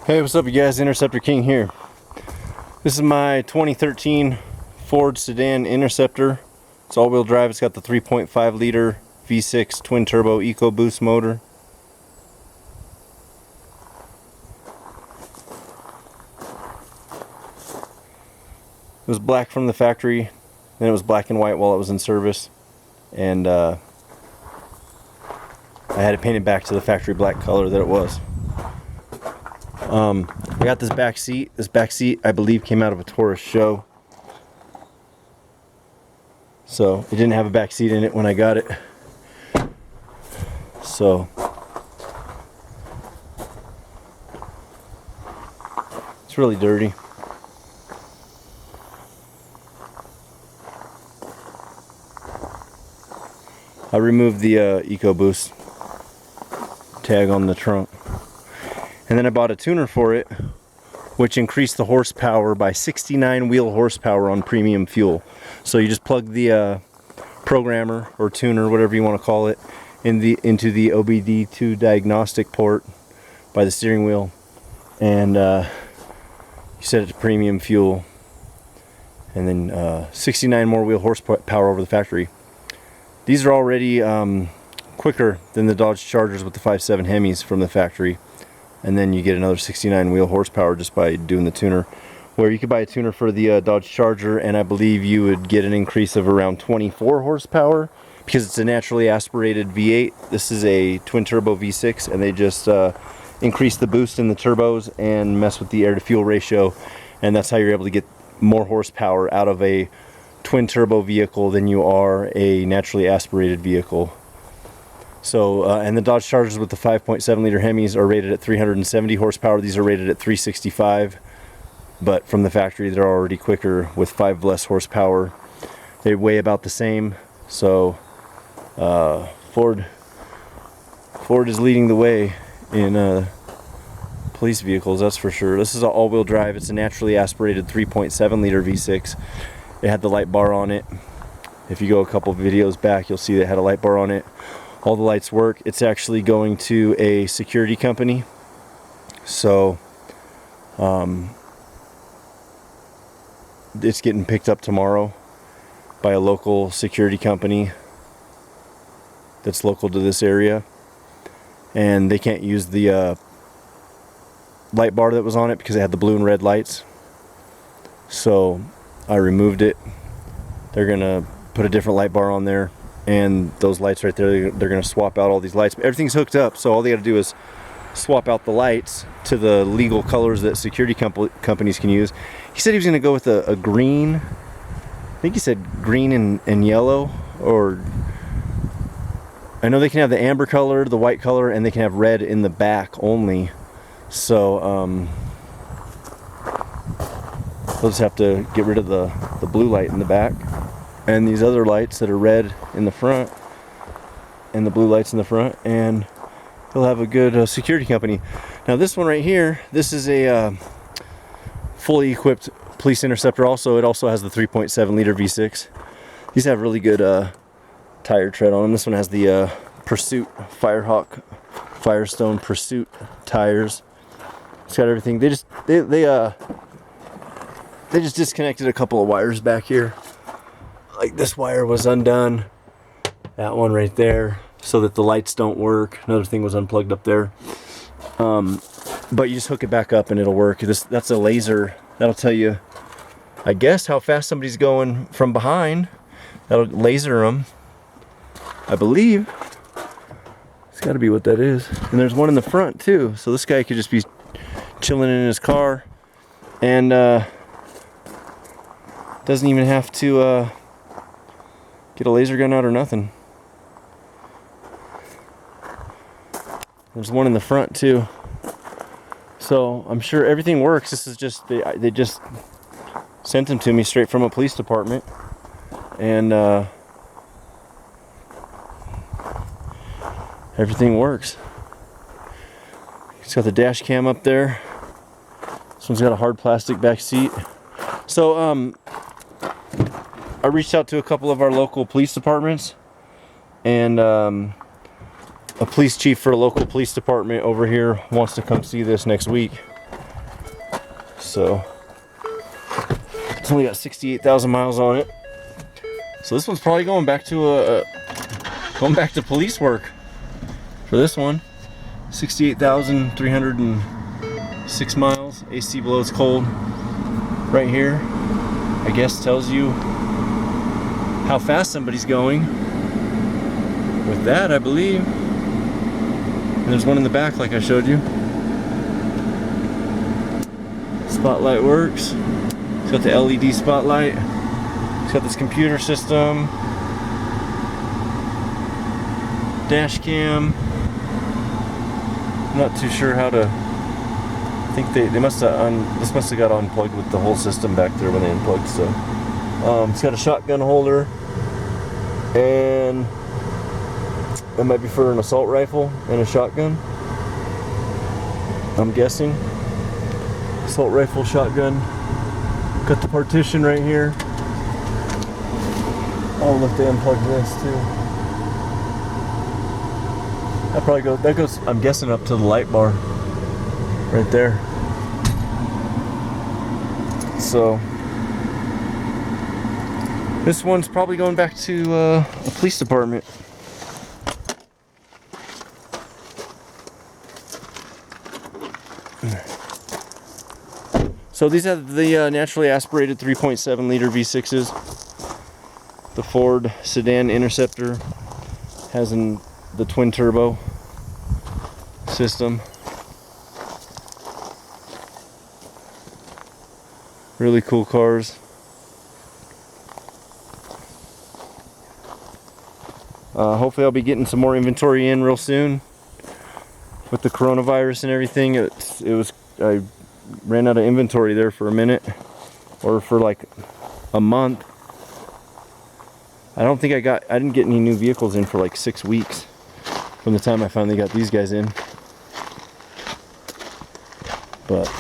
Hey, what's up you guys? Interceptor King here. This is my 2013 Ford sedan Interceptor. It's all-wheel drive. It's got the 3.5 liter V6 twin turbo EcoBoost motor. It was black from the factory, then it was black and white while it was in service, and I had it painted back to the factory black color that it was. I got this back seat. This back seat, I believe, came out of a Taurus show. So it didn't have a back seat in it when I got it. So it's really dirty. I removed the EcoBoost tag on the trunk. And then I bought a tuner for it, which increased the horsepower by 69 wheel horsepower on premium fuel. So you just plug the programmer or tuner, whatever you want to call it, into the OBD2 diagnostic port by the steering wheel, and you set it to premium fuel, and then 69 more wheel horsepower over the factory. These are already quicker than the Dodge Chargers with the 5.7 Hemis from the factory. And then you get another 69 wheel horsepower just by doing the tuner. Where you could buy a tuner for the Dodge Charger, and I believe you would get an increase of around 24 horsepower because it's a naturally aspirated V8. This is a twin turbo V6, and they just increase the boost in the turbos and mess with the air to fuel ratio, and that's how you're able to get more horsepower out of a twin turbo vehicle than you are a naturally aspirated vehicle. So, and the Dodge Chargers with the 5.7 liter Hemis are rated at 370 horsepower. These are rated at 365, but from the factory they're already quicker with 5 less horsepower. They weigh about the same. So, Ford is leading the way in police vehicles, that's for sure. This is an all-wheel drive. It's a naturally aspirated 3.7 liter V6. It had the light bar on it. If you go a couple videos back, you'll see that it had a light bar on it. All the lights work. It's actually going to a security company, so it's getting picked up tomorrow by a local security company that's local to this area, and they can't use the light bar that was on it because it had the blue and red lights. So I removed it. They're gonna put a different light bar on there, and those lights right there, they're going to swap out all these lights. But everything's hooked up, so all they got to do is swap out the lights to the legal colors that security companies can use. He said he was going to go with a green. I think he said green and yellow, or I know they can have the amber color, the white color, and they can have red in the back only. So we'll just have to get rid of the blue light in the back, and these other lights that are red in the front, and the blue lights in the front, and he'll have a good security company. Now this one right here, this is a fully equipped police Interceptor also. It also has the 3.7 liter V6. These have really good tire tread on them. This one has the Pursuit Firehawk Firestone Pursuit tires. It's got everything. They just disconnected a couple of wires back here. Like this wire was undone, that one right there, so that the lights don't work. Another thing was unplugged up there. But you just hook it back up and it'll work. That's a laser. That'll tell you, I guess, how fast somebody's going from behind. That'll laser them, I believe. It's got to be what that is. And there's one in the front too. So this guy could just be chilling in his car and doesn't even have to get a laser gun out or nothing. There's one in the front too. So I'm sure everything works. This is just, they just sent them to me straight from a police department. And everything works. It's got the dash cam up there. This one's got a hard plastic back seat. So I reached out to a couple of our local police departments, and a police chief for a local police department over here wants to come see this next week. So it's only got 68,000 miles on it. So this one's probably going back to police work for this one. 68,306 miles. AC below it's cold. Right here, I guess tells you how fast somebody's going. With that, I believe. And there's one in the back, like I showed you. Spotlight works. It's got the LED spotlight. It's got this computer system. Dash cam. I'm not too sure how to. I think they must have this must have got unplugged with the whole system back there when they unplugged. So it's got a shotgun holder, and that might be for an assault rifle and a shotgun. I'm guessing. Assault rifle, shotgun. Got the partition right here. Oh, look, they unplugged this too. That goes, I'm guessing, up to the light bar right there. So this one's probably going back to a police department. So these are the naturally aspirated 3.7 liter V6s. The Ford sedan Interceptor has the twin turbo system. Really cool cars. Hopefully I'll be getting some more inventory in real soon. With the coronavirus and everything, I ran out of inventory there for a minute, or for like a month. I didn't get any new vehicles in for like 6 weeks from the time I finally got these guys in. But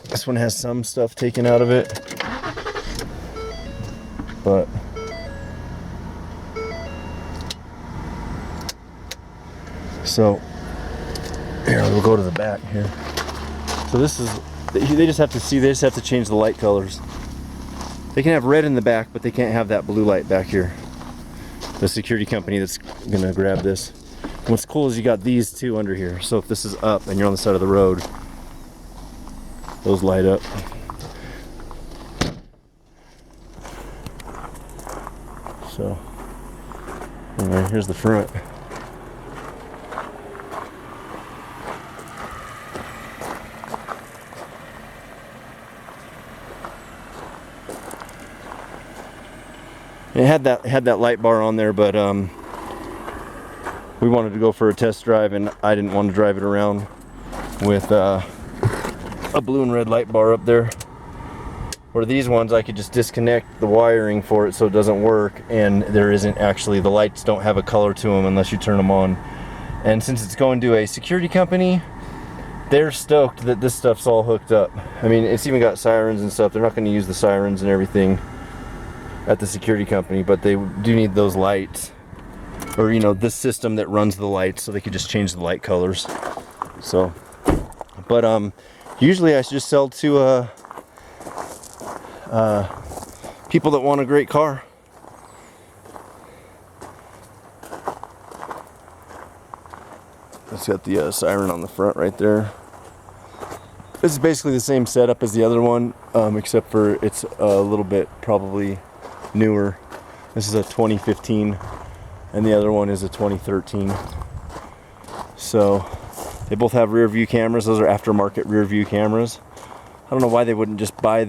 this one has some stuff taken out of it. But so here, we'll go to the back here. So this is, they just have to change the light colors. They can have red in the back, but they can't have that blue light back here. The security company that's gonna grab this. And what's cool is you got these two under here. So if this is up and you're on the side of the road, those light up. So anyway, here's the front. It had that light bar on there, but we wanted to go for a test drive, and I didn't want to drive it around with a blue and red light bar up there. Where these ones, I could just disconnect the wiring for it so it doesn't work, and there isn't actually, the lights don't have a color to them unless you turn them on. And since it's going to a security company, they're stoked that this stuff's all hooked up. I mean, it's even got sirens and stuff. They're not going to use the sirens and everything at the security company, but they do need those lights, or this system that runs the lights, so they could just change the light colors. So, but usually I just sell to people that want a great car. It's got the siren on the front right there. This is basically the same setup as the other one, except for it's a little bit probably newer. This is a 2015 and the other one is a 2013. So they both have rear view cameras. Those are aftermarket rear view cameras. I don't know why they wouldn't just buy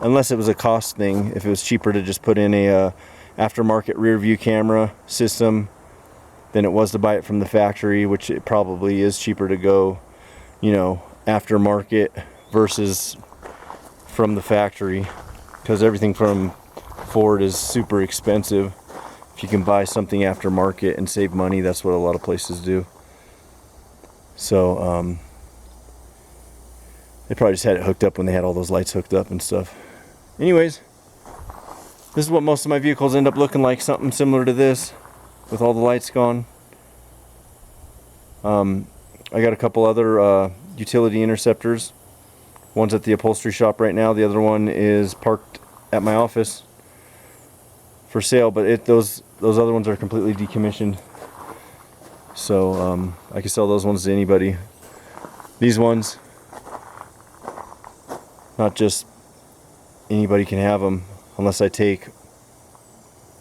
unless it was a cost thing, if it was cheaper to just put in a aftermarket rear view camera system than it was to buy it from the factory, which it probably is cheaper to go aftermarket versus from the factory, because everything from Ford is super expensive. If you can buy something aftermarket and save money, that's what a lot of places do. So they probably just had it hooked up when they had all those lights hooked up and stuff. Anyways, this is what most of my vehicles end up looking like, something similar to this with all the lights gone. I got a couple other utility interceptors. One's at the upholstery shop right now. The other one is parked at my office for sale, but those other ones are completely decommissioned. So I can sell those ones to anybody. These ones, not just anybody can have them unless I take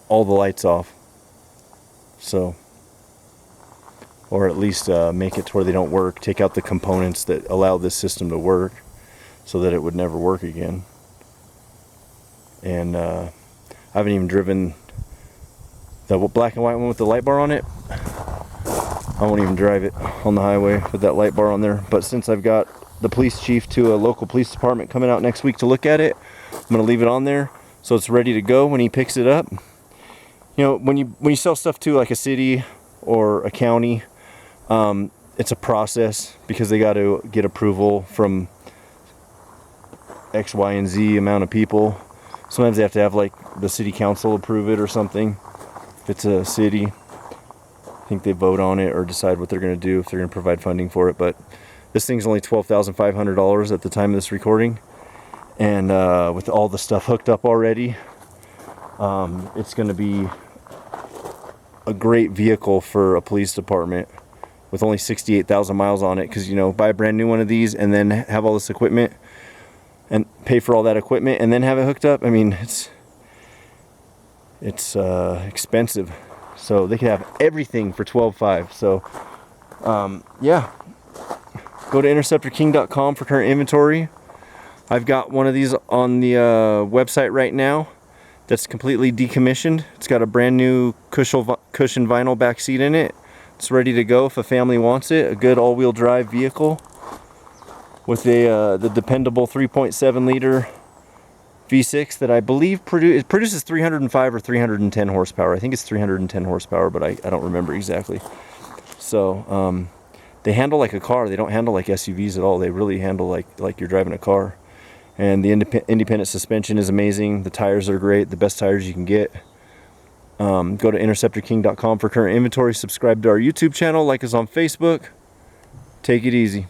all the lights off. So, or at least make it to where they don't work. Take out the components that allow this system to work, so that it would never work again. And I haven't even driven the black and white one with the light bar on it. I won't even drive it on the highway with that light bar on there. But since I've got the police chief to a local police department coming out next week to look at it, I'm going to leave it on there so it's ready to go when he picks it up. You know, when you sell stuff to like a city or a county, it's a process because they got to get approval from X, Y, and Z amount of people. Sometimes they have to have like the city council approve it or something. If it's a city, I think they vote on it or decide what they're going to do, if they're going to provide funding for it. But this thing's only $12,500 at the time of this recording, and with all the stuff hooked up already, it's going to be a great vehicle for a police department with only 68,000 miles on it. Because, you know, buy a brand new one of these and then have all this equipment and pay for all that equipment and then have it hooked up. I mean, it's expensive. So they could have everything for $12,500. So yeah, go to interceptorking.com for current inventory. I've got one of these on the website right now that's completely decommissioned. It's got a brand new cushion vinyl back seat in it. It's ready to go if a family wants it. A good all-wheel drive vehicle with the dependable 3.7 liter V6 that I believe produces 305 or 310 horsepower. I think it's 310 horsepower, but I don't remember exactly. So they handle like a car. They don't handle like SUVs at all. They really handle like you're driving a car. And the independent suspension is amazing. The tires are great, the best tires you can get. Go to interceptorking.com for current inventory. Subscribe to our YouTube channel. Like us on Facebook. Take it easy.